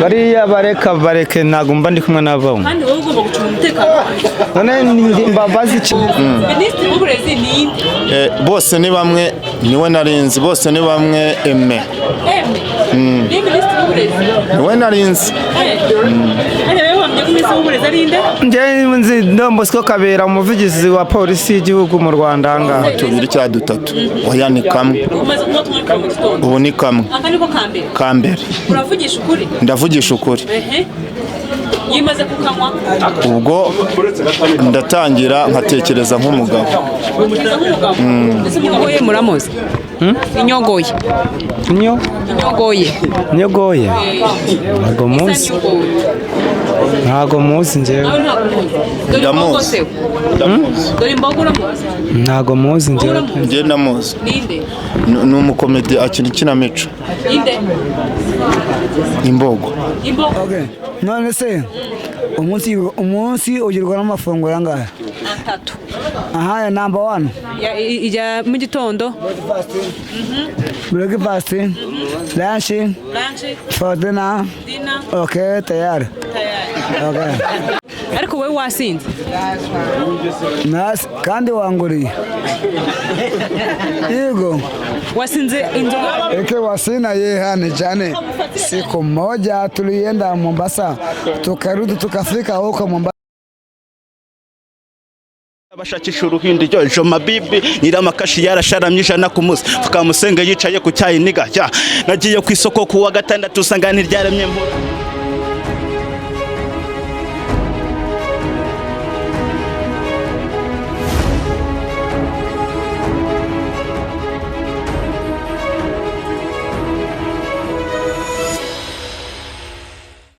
bariya bareke ntago mba ndi kumwe nabo kandi wowe ugomba gucunga umutekano none mbabazi iki Minisitiri w'uburezi ni bose ni bamwe niwe narinzi bose ni bamwe eme ni Minisitiri w'uburezi niwe narinzi hano wewe wamye ku Minisitiri w'uburezi ari nde njye nzi Ndombo Siko Kabera umuvugizi wa polisi y'igihugu mu Rwanda ngaha tubiri cya dutatu oya ni kamwe umaze kuba tumwe mu gitondo ubu ni kamwe aka niko kambere uravugisha ukuri ndavugisha ukuri yimaze kukanywa ubwo ndatangira nkatekereza nk'umugabo ese umugabo ye muramuzi inyogoye ntago muzi njyewe ndamuzi dore imbogo uramuzi ntago muzi njyewe njye ndamuzi ninde ni umukomedi akina ikinamico ninde imbogo none se umunsi ugirwa n'amafunguro angahe? 3 aha number 1 ijya mu gitondo breakfast lunch for dinner okay tayari okay ariko wowe wasinze kandi wanguriye yego wasinze inzoga wasina yehane cyane siku moja tulienda Mombasa tukarudi tukafika huko Mombasa abashakisha uruhindi ryo mabibi nyiramakashi yarasharamye ijana ku munsi tukamusenge yicaye ku cyayi niga nagiye ku isoko ku wa gatandatu usanga ntiryaremye mbura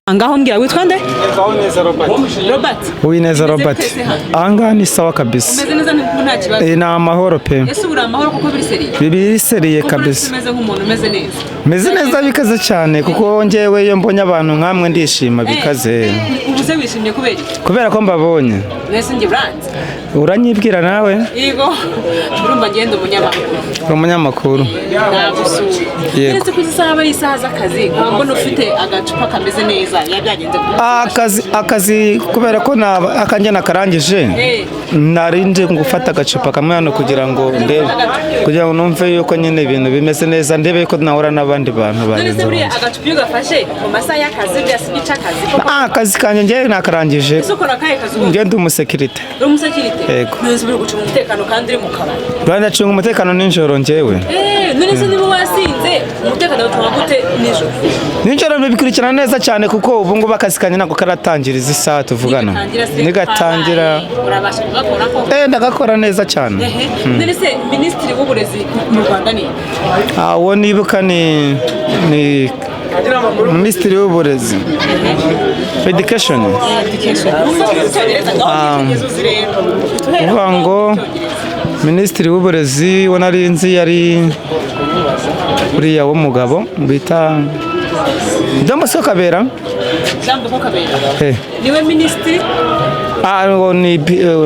angaho mbwira witwa nde Robert Uwineza Robert anga ni sawa kabisa umeze neza nta kibazo ni amahoro pe ese uri amahoro kuko biriseriye kabisa umeze nk'umuntu umeze neza meze neza bikaze cyane kuko njyewe iyo mbonye abantu nkamwe ndishima bikaze ubuze wishimye kubera ko mbabonye nese ngi brands uranyibwira nawe yego urumva ngende umunyamakuru nagusura yego ese kuzisaba isaha z'akazi mbona ufite agacupa kameze neza yabyagenze akazi kubera ko akanjye nakarangije narinde gufata agacupa kamwe hano kugira ngo numve yuko nyine ibintu bimeze neza ndebe ko nahura n'abandi bantu bagenzi banjye agacupa iyo gafashe mu masaha y'akazi byasigica akazi kanjye njye nakarangije ngende umusekirite yego nzi buri gucunga umutekano kandi uri mu kabari Rwanda cunga umutekano nijoro njyewe none se niba wasinze umutekano utuma gute nijoro bikurikirana neza cyane kuko ubu ngubu akazi kanjye nako karatangiriza isaha tuvugana nigatangira urabasha kugakora ko ndagakora neza cyane none se Minisitiri w'uburezi mu Rwanda ni uwo nibuka ni Minisitiri w'uburezi education uvuga ngo Minisitiri w'uburezi wo narinzi yari uriya w'umugabo bita Ndombo Siko Kabera niwe minisitiri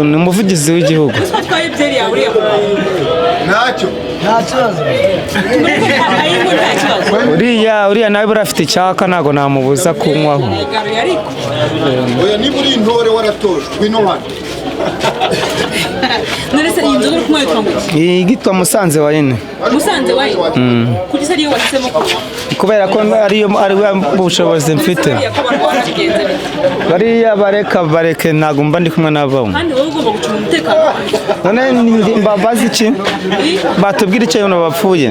ni umuvugizi w'igihugu uriya nawe burafite icyaka ntago namubuza kunywaho niba uri intore waratojwe no hano none se iyi nzoga kunywa yitwa ngo yitwa Musanze wayine kugisa ariyo wahisemo kunywa kubera ko ari ubushobozi mfite bariya bareke ntago mba ndi kumwe nabo kandi wowe ugomba gucunga umutekano none mbabazi iki batubwira icyo bapfuye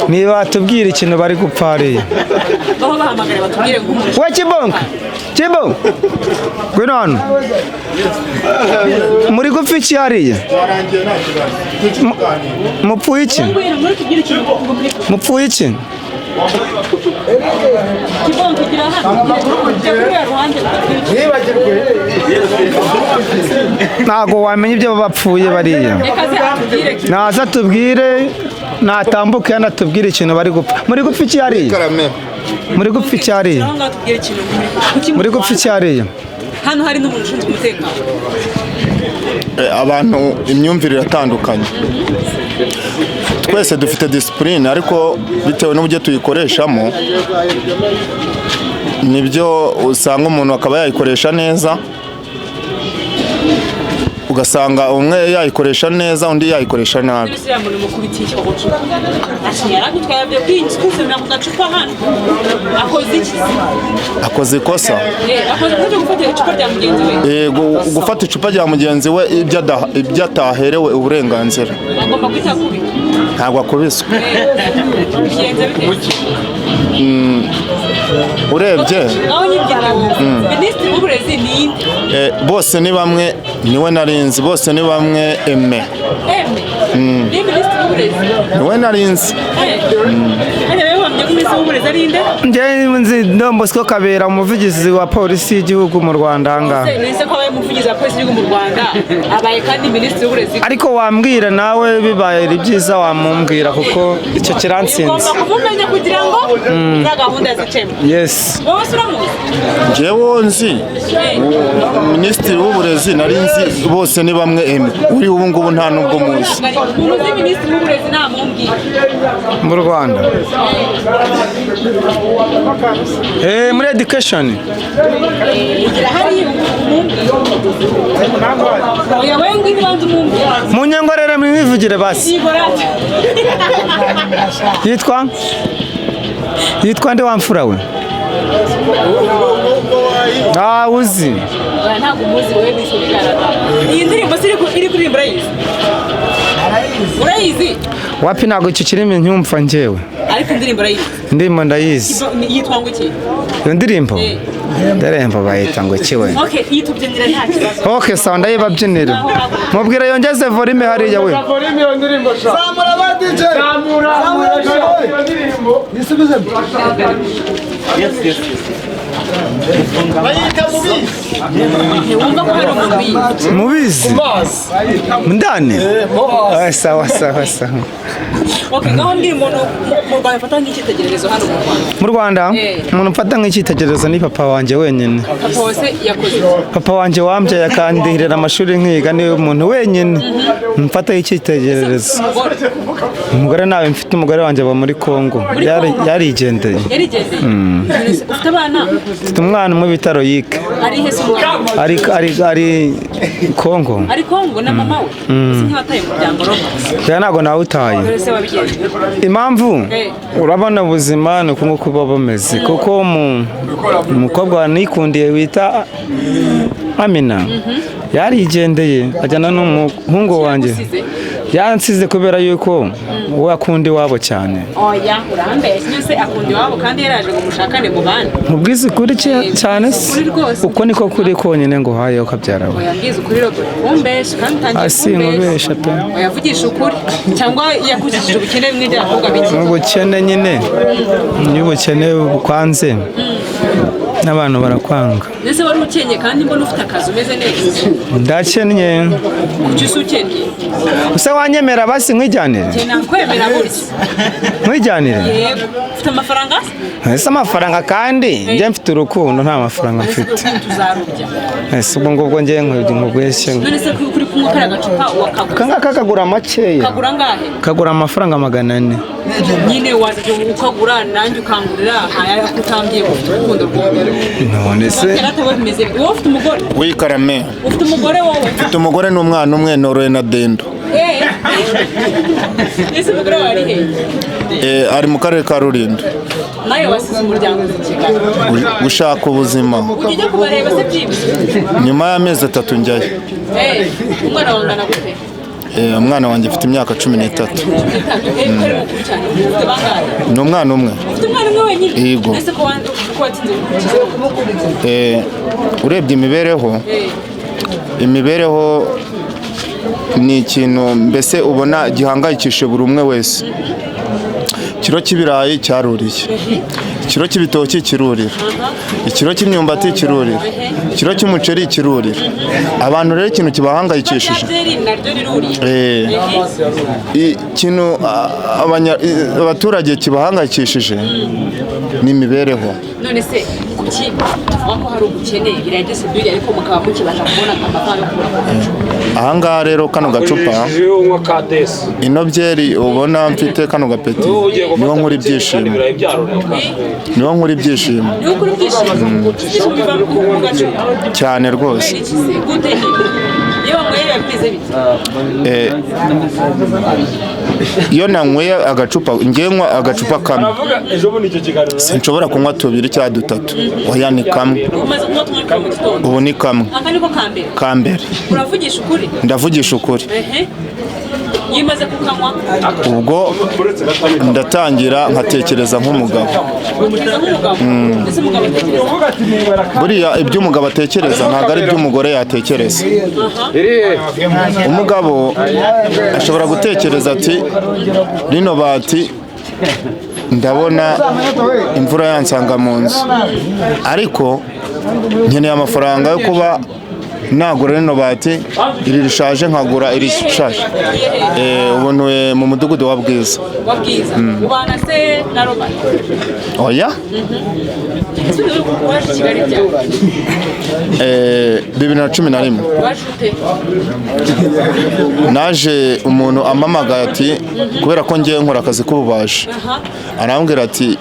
niba batubwira ikintu bari gupfa hariya we Kibonka ngwino hano muri gupfa iki hariya mupfuye iki ntago wamenya ibyo bapfuye bariya naza tubwire natambuke yanatubwire ikintu bari gupfa muri gupfa iki hariya hano hari n'umuntu ushinzwe umutekano abantu imyumvire iratandukanye twese dufite disipurine ariko bitewe n'uburyo tuyikoreshamo nibyo usanga umuntu akaba yayikoresha neza, ugasanga umwe yayikoresha neza undi yayikoresha nabi. Akoze ikosa, gufata icupa rya mugenzi we ibyo ataherewe uburenganzira. Ntabwo akubiswe. Urebye bose ni bamwe, niwe narinzi, bose ni bamwe eme. Niwe narinzi. Njye nzi Ndombosco Kabera, umuvugizi wa polisi y'igihugu mu Rwanda ahangaha. Ariko wambwira nawe bibaye byiza wamumbwira kuko icyo kiransinze. Yes. Njyewe nzi minisitiri w'uburezi narinzi, bose ni bamwe eme. Uri ubu ngubu nta nubwo muzi. Mu Rwanda muri education munyangorere mwivugire basi. Yitwa nde wamfura we? Uzi ntabwo umuzi wowe bisobanura. Iyi ndirimbo iri kuririmba urayizi? Wapi ntabwo icyo kirimo nyumva njyewe. Ariko indirimbo urayizi? Ndimo ndayizi. Yitwa ngo iki? Iyo ndirimbo? Ndirimbo bayita ngo iki we? Okay, yitubyinira nta kibazo. Okay, sawa ndayibabyinira. Mubwire yongeze volume hariya we. Volume yo ndirimbo sha. Zamura ba DJ. Zamura iyo ndirimbo. Nisubize. Yes. Bayita mubizi. Wumva ko hari umubizi. Mubizi? Ndane? Sawa. Okay, ngaho ndi umuntu mu Rwanda mfata nk'icyitegererezo hano mu Rwanda. Mu Rwanda umuntu mfata nk'icyitegererezo ni papa wanjye wenyine. Papa wose yakoze. Papa wanjye wambyaye akandihirira amashuri nkiga, niwe muntu wenyine mfata nk'icyitegererezo. Umugore nawe mfite umugore wanjye aba muri Kongo, yarigendeye. Ufite abana? Mfite umwana mu bitaro yika. Ari he se umwana? Ari Kongo. Ari Kongo na mama we? Ese nk'abataye umuryango roho? Ntabwo nawutaye. Impamvu urabona ubuzima ni uko nguko buba bumeze, kuko umukobwa wanikundiye wita Amina yarigendeye ajyana n'umuhungu wanjye. Yansize kubera yuko we akunda iwabo cyane. Oya urambeshye, nyose akunda iwabo kandi yaraje kumushakane mu bandi. Mubwize ukuri cyane se uko niko kuri konyine ngo haye ukabyara we. Oya mbwize ukuri Robert, umbeshe kandi utangiye kumbesha pe. Oya vugisha ukuri cyangwa yakujije ubukene bimwe by'abakobwa biki? Ubukene nyine n'ubukene bukwanze n'abantu barakwanga. Nese wari ukenye kandi mbona ufite akazi umeze neza. Ndakennye. Kuki ukenye? Usa wanyemera basi nkwijyanire? Cyena kwemera burisi. Nkwijyanire? Yego. Ufite amafaranga? Ese amafaranga kandi njye mfite urukundo nta mafaranga mfite. Tuzarubya. Ese ubwo ngubwo njye nkubweshye. None se kuri kumwe kara gacupa wakagura? Kangaka kagura makeya. Kagura ngahe? Kagura amafaranga 400. Nyine waje ukagura nanjye ukangurira haya kutambiye ufite urukundo rwawe. None se wowe ufite umugore? Wikarame. Ufite umugore wowe? Ufite umugore n'umwana umwe noroye na dendo. Ese umugore wawe ari he? Ari mu karere ka Rulindo. Nawe wasize umuryango i Kigali. Gushaka ubuzima. Ujya kubareba se byibise? Nyuma y'amezi 3 njyayo. Umwana wangana gute? Umwana wanjye afite imyaka 13. Ni umwana umwe. Ufite umwana umwe wenyine? Yego. Ese ko watinze urebye imibereho ni ikintu mbese ubona gihangayikishije buri umwe wese. ikiro cy'ibirayi cyaruriye, ikiro cy'ibitoki kirurira, ikiro cy'imyumbati kirurira, ikiro cy'umuceri kirurira. Abantu rero ikintu kibahangayikishije ikintu abaturage kibahangayikishije ni imibereho. None se kuki wako hari ubukene birageze byuri ariko mukaba mukibasha kubona amafaranga yo kugura ku gacupa? Ahangaha rero kano gacupa ino byeri ubona mfite kano gapeti niho nkuri ibyishimo, niho nkuri ibyishimo cyane rwose. Iyo nanyweye agacupa ngenywa agacupa kamwe sinshobora kunywa tubiri cyangwa dutatu, oya ni kamwe. Ubu ni kamwe kambere. Uravugisha ukuri? Ndavugisha ukuri. Yimaze kukanywa ubwo ndatangira nkatekereza nk'umugabo. Buriya ibyo umugabo atekereza ntabwo ari ibyo umugore yatekereza. Umugabo ashobora gutekereza ati rino bati ndabona imvura yansanga mu nzu, ariko nkeneye amafaranga yo kuba nagura rino bati, iri rishaje nkagura iri rishaje. Ubu ntuye mu mudugudu wa Bwiza. Ubana se na Robert? Oya. Waje Kigali cyane? 2011. Waje ute? Naje umuntu amamagaye ati kubera ko ngiye nkora akazi k'ububaji, arambwira ati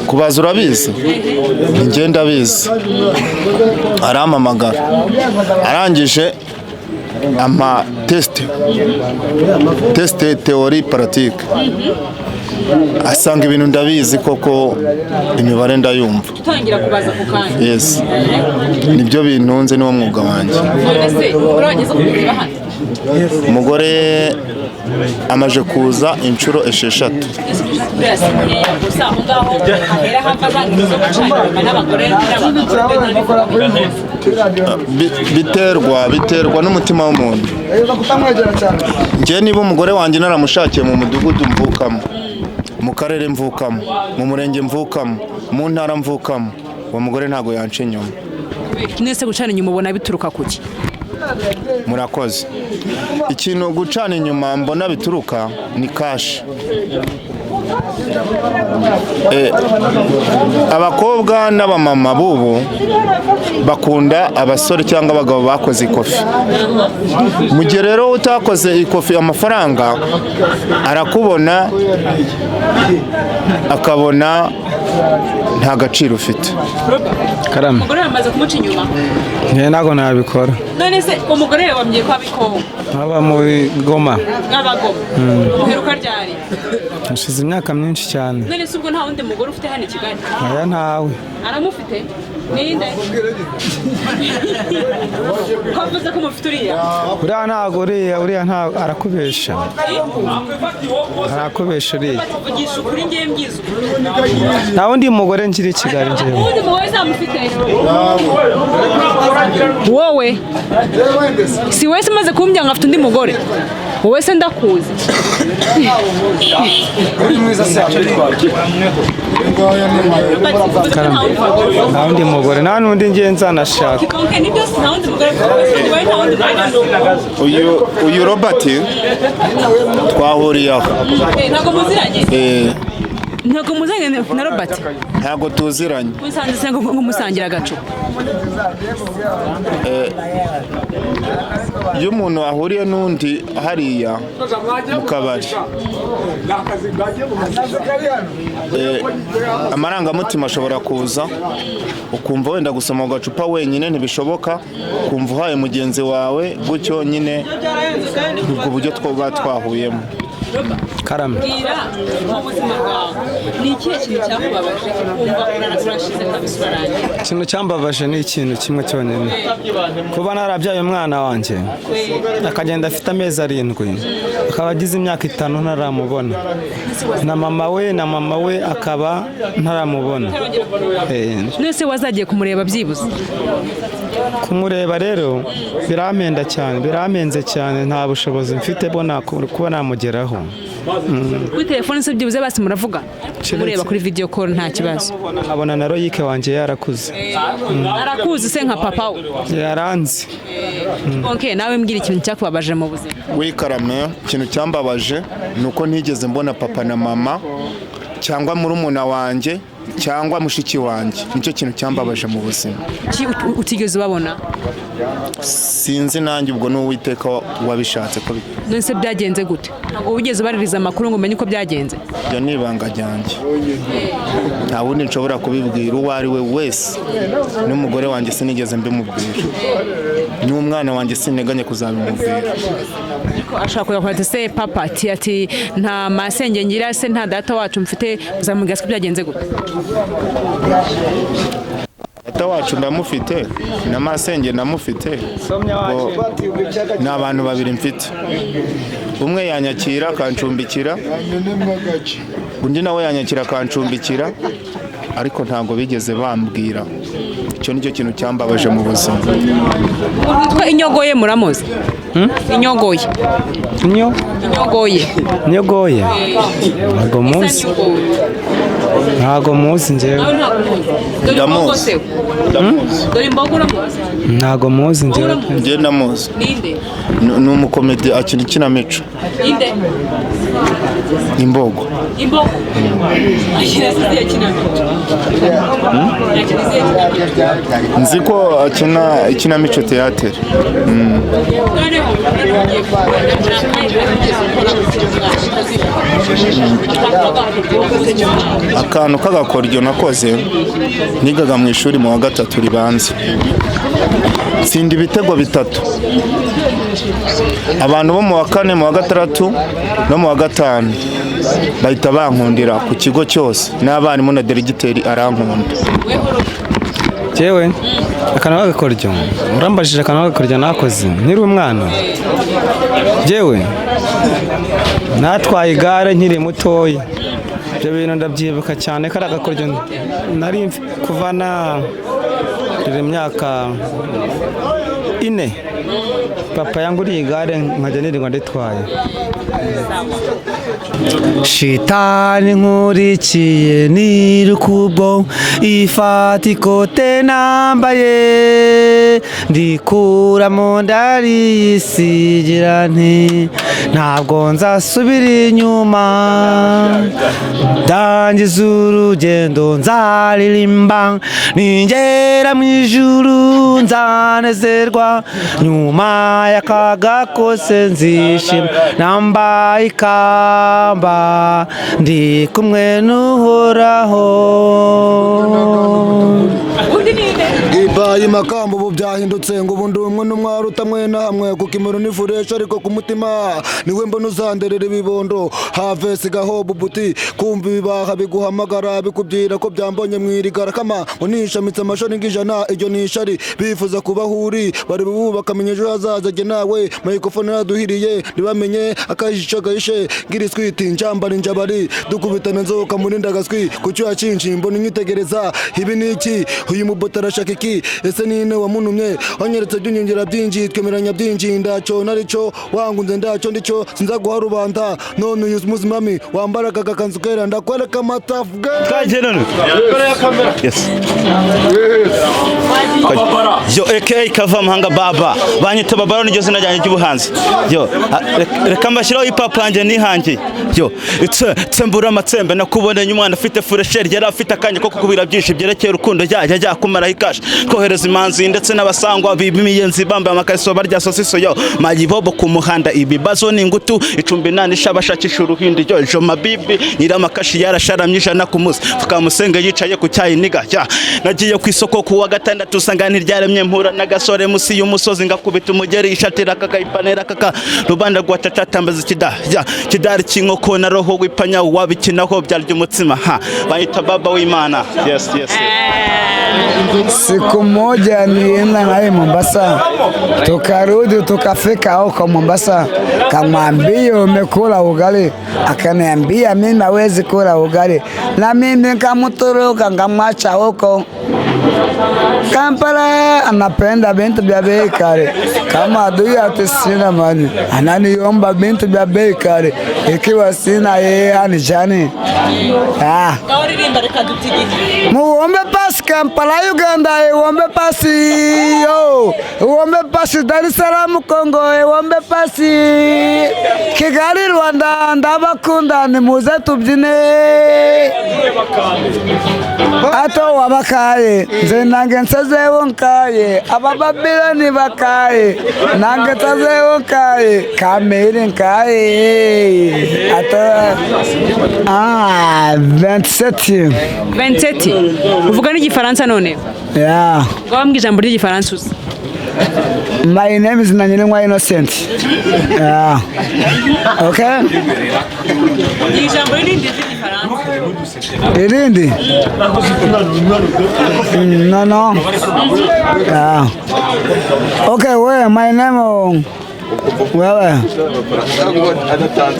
kubaza urabizi? Njye ndabizi. Arampamagara, arangije ama teste teori pratique, asanga ibintu ndabizi koko, imibare ndayumva. Utangira kubaza ku kanya? Yes, nibyo bintunze niwo mwuga wanjye. None se urageze kugira hano? Umugore amaje kuza inshuro 6. Biterwa n'umutima w'umuntu. Njye niba umugore wanjye naramushakiye mu mudugudu mvukamo, mu karere mvukamo, mu murenge mvukamo, mu ntara mvukamo, uwo mugore ntago yanca inyuma. Nese gucana inyuma ubona bituruka kuki? Murakoze. Ikintu gucana inyuma mbona bituruka ni kashi. Abakobwa n'abamama bubu bakunda abasore cyangwa abagabo bakoze ikofi. Mu gihe rero utakoze ikofi amafaranga arakubona akabona nta gaciro ufite. Karame. Umugore yamaze kumuca inyuma? Ntago nabikora. None se umugore yabamye kwa biko? Aba muri Goma. N'abagabo. Uheruka ryari? Hashize imyaka myinshi cyane. None se ubwo nta wundi mugore ufite hano i Kigali? Aya ntawe. Aramufite? Ninde? Ko avuze ko mufite uriya? Uriya ntago uriya ntago arakubesha. Arakubesha uriya. Uvugisha ukuri ngiye mbyiza ukuri. Nta wundi mugore nkiri i Kigali njyewe. Uwundi mugore zamufite? Wowe? Si wese umaze kumbwira ngo afite undi mugore? Wowe se ndakuzi? Nta wundi mugore, nta n'undi ngenza nashaka. Uyu Robert twahuriye aho. Ntago muziranye? Ntago muziranye na Robert? Ntago tuziranye. Musanze se ngo musangira agacupa? Iyo umuntu ahuriye n'undi hariya mu kabari, amarangamutima ashobora kuza ukumva wenda gusoma agacupa wenyine ntibishoboka, ukumva uhaye mugenzi wawe gutyo nyine ubwo buryo twahuyemo. Karame. Mu buzima bwawe ni ikihe kintu cyakubabaje kumva urashize kabisa urarangiye? Ikintu cyambabaje ni ikintu kimwe cyonyine, kuba narabyaye umwana wanjye akagenda afite amezi 7, akaba agize imyaka 5 ntaramubona, na mama we akaba ntaramubona. Nese wazagiye kumureba byibuze? Kumureba rero biramenze cyane, nta bushobozi mfite kuba namugeraho. kuri telefone se byibuze basi muravuga mureba kuri video call nta kibazo nkabona na royike wanjye yarakuze arakuzi se nka papa we yaranze okay nawe mbwira ikintu cyakubabaje mu buzima wikarame ikintu cyambabaje nuko ntigeze mbona papa na mama cyangwa murumuna wanjye cyangwa mushiki wanjye nicyo kintu cyambabaje mu buzima utigeze ubabona sinzi nanjye ubwo n'uwiteka wabishatse ko nese byagenze gute ntabwo wigeze ubaririza amakuru ngo umenye uko byagenze ibyo ni ibanga ryanjye nta wundi nshobora kubibwira uwo ari we wese n'umugore wanjye sinigeze mbimubwira n'umwana wanjye sineganye kuzabimubwira ashaka kugira se papa ati nta masenge ngira se nta data wacu mfite uzamubwira ko byagenze gute data wacu ndamufite na masenge ndamufite ni abantu babiri mfite umwe yanyakira akancumbikira undi nawe yanyakira akancumbikira ariko ntabwo bigeze bambwira icyo nicyo kintu cyambabaje mu buzima witwa inyogoye muramuzi inyogoye inyogoye ntabwo muzi ntabwo muzi njyewe ndamuzi dore imbogo uramuzi ntabwo muzi njyewe njye ndamuzi ni umukomedi akina ikinamico inde imbogo akina se ikinamico nzi ko akina ikinamico teyatere akantu k'agakoryo nakoze nigaga mu ishuri mu wa gatatu ribanza tsinda ibitego 3 abantu bo mu wa 4 mu wa gatandatu no mu wa 5 bahita bankundira ku kigo cyose n'abarimu na deregiteri arankunda jewe akantu k'agakoryo urambajije akantu k'agakoryo nakoze nkiri umwana jewe natwaye igare nkiri mutoya ibyo bintu ndabyibuka cyane kari agakoryo nari kuva na imyaka 4 papa yanguriye igare nkajya nirirwa nditwaye shitani nkurikiye nirukubwo ifata ikote nambaye ndikuramo ndarisigira nti ntabwo nzasubira inyuma ndangiza urugendo nzaririmba ningera mu ijuru nzanezerwa nyuma y'akaga kose nzishima nambaye ikamba ndi kumwe n'uhoraho ibaye makambo ubu byahindutse ngo ubundi umwe n'umwari utamwe na hamwe kuko imero n'ifuresha ariko ku mutima niwe mbona uzanderera ibibondo have sigaho bubuti kumva ibibaha biguhamagara bikubwira ko byambonye mwirigara kama ngo nishamitse amashoni ng'ijana iryo nishari bifuza kubahuri bari bubaka menye ejo hazaza jye nawe microphone yaduhiriye ntibamenye akajisho gahishe ngiriswiti njambara injabari dukubitana nzoka muri ndagaswi kucyo yacinshi mbona inyitegereza ibi niki uyu mubota arashaka iki ese nine wamunumye wanyeretse byunyongera byinji twemeranya byinji ndaco narico wangunze ndaco ndico sinza guha rubanda none uyu muzimami wambaraga gakanzu kera ndakwereka amatafuga kagerano yes yo aka kava mahanga baba banyita babaro niryo zina ryanjye ry'ubuhanzi yo reka mbashyiraho ipapa yanjye nihangiye yo tsembura amatsembe nakuboneye umwana afite furesheri yari afite akanya ko kukubira byinshi byerekeye urukundo yajya kumaraho ikashi twohereza imanzi ndetse n'abasangwa bimiyenzi bambaye amakariso barya sosiso yo mayibobo ku muhanda ibibazo n'ingutu 18 shabashakisha uruhindi yo jo mabibi nyiramakashi yarasharamye ijana ku munsi fukamusenge yicaye ku cyayi niga ya nagiye ku isoko ku wa gatandatu usanga ntiryaremye mpura n'agasore musi y'umusozi ngakubita umugeri ishatira kakayipanera kaka rubanda rwa tatatambaza ikida ya kidari kinkoko na roho wipanya wabikinaho byarya umutsima ha bayita baba w'Imana yes Siku moja nienda jana naye Mombasa, tukarudi tukafika huko Mombasa, kamwambia umekula ugali, akaniambia mimi hawezi kula ugali, na mimi nikamtoroka ngamwacha huko Kampala. Anapenda bintu vya bei kali, kama adui ati sina mani ananiomba bintu vya bei kali, ikiwa sina yeye anijani. Muombe pasi Kampala Uganda, uombe pasi yo, uombe pasi Dar es Salaam Kongo, uombe pasi Kigali Rwanda, ndabakunda nimuze tubyine ato wabakaye nze nange nsazeho nkaye abababiloni bakaye nange nsazeho nkaye kamere nkaye ato 27 uvuga n'igifaransa none? Yeah. Wambwira ijambo ry'igifaransa uzi? My name is Nanyinwa Innocent. Yeah. Okay. Ijambo rindi ry'igifaransa? Irindi? No. Yeah. Okay, where my name? Where?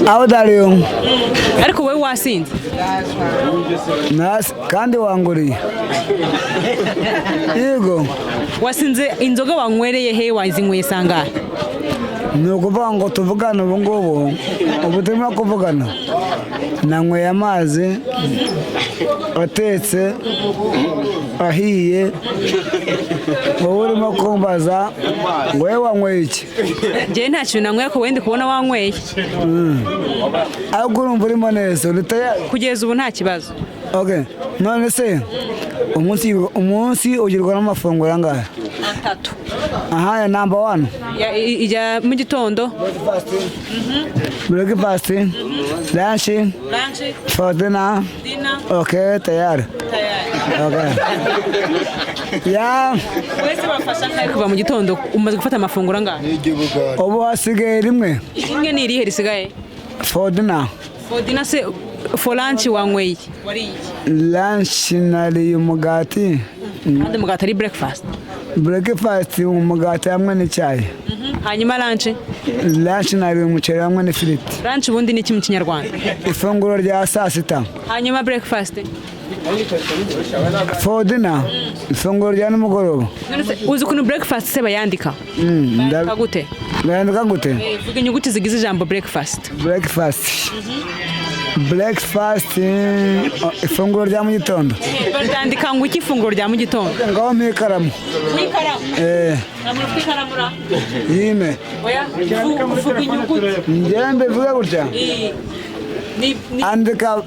How are you? Ariko wewe wasinze? Nas kandi wanguriye. Yego. Wasinze inzoga wanywereye he wazinyweye sangahe? Ni ukuvuga ngo tuvugane ubu ngubu, ubu turimo kuvugana, nanyweye amazi atetse ahiye, wowe urimo kumbaza ngo wowe wanyweye iki? Njye nta kintu nanyweye, ko wenda kubona wanyweye. Ahubwo urumva urimo neza, uritaye Kugeza ubu nta kibazo. Okay, none se umunsi ugirwa n'amafunguro angahe? 3. Aha, ya number 1 ijya mu gitondo, breakfast, lunch, for dinner. Okay, tayari. Okay. Ya, wese bafasha nkaye kuva mu gitondo umaze gufata amafunguro angahe? ubu hasigaye rimwe. Imwe ni irihe risigaye? For dinner. For dinner se, for lunch wanyweye? Wariye? Lunch nariye umugati. Kandi umugati ari breakfast? Breakfast umugati hamwe n'icyayi. Hanyuma lunch? Lunch nariye umuceri hamwe n'ifiriti. Lunch ubundi ni iki mu Kinyarwanda? Ifunguro rya saa sita. Hanyuma breakfast? For dinner, ifunguro rya nimugoroba. Uzi ukuntu breakfast se bayandika? Bayandika gute? Bayandika gute? Vuga inyuguti zigize ijambo breakfast. Breakfast, ifunguro rya mu gitondo. Bandika ngo iki ifunguro rya mu gitondo? Ngaho mpa ikaramu. Ikaramu? Namufite ikaramu ra? Yime. Oya, vuga inyuguti. Njembe vuga gutya. Andika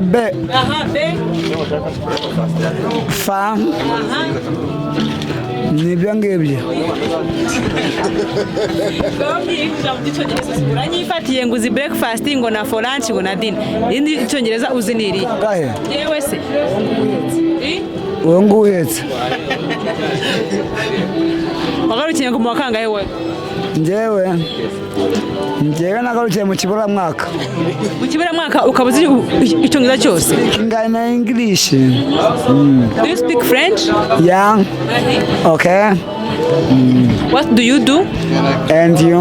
B. Aha, B. Fa. Aha. Nibyo ngibyo. Uranyifatiye ngo uzi breakfast ngo na for lunch ngo na dinner. Indi icyongereza uzi ni iri? Kahe? Yewe se. Uwo nguhetse. Wagarukiye ngo mu wakangahe we? Njyewe nagarukiye mu kiburamwaka. Mu kiburamwaka ukaba uzi icyongereza cyose? Ngana English. Do you speak French? Yeah. Okay. What do you do? And you?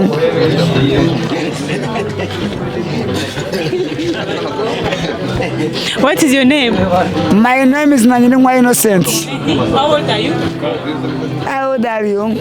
What is your name? My name is Nanyinwa Innocent. How old are you? How old are you?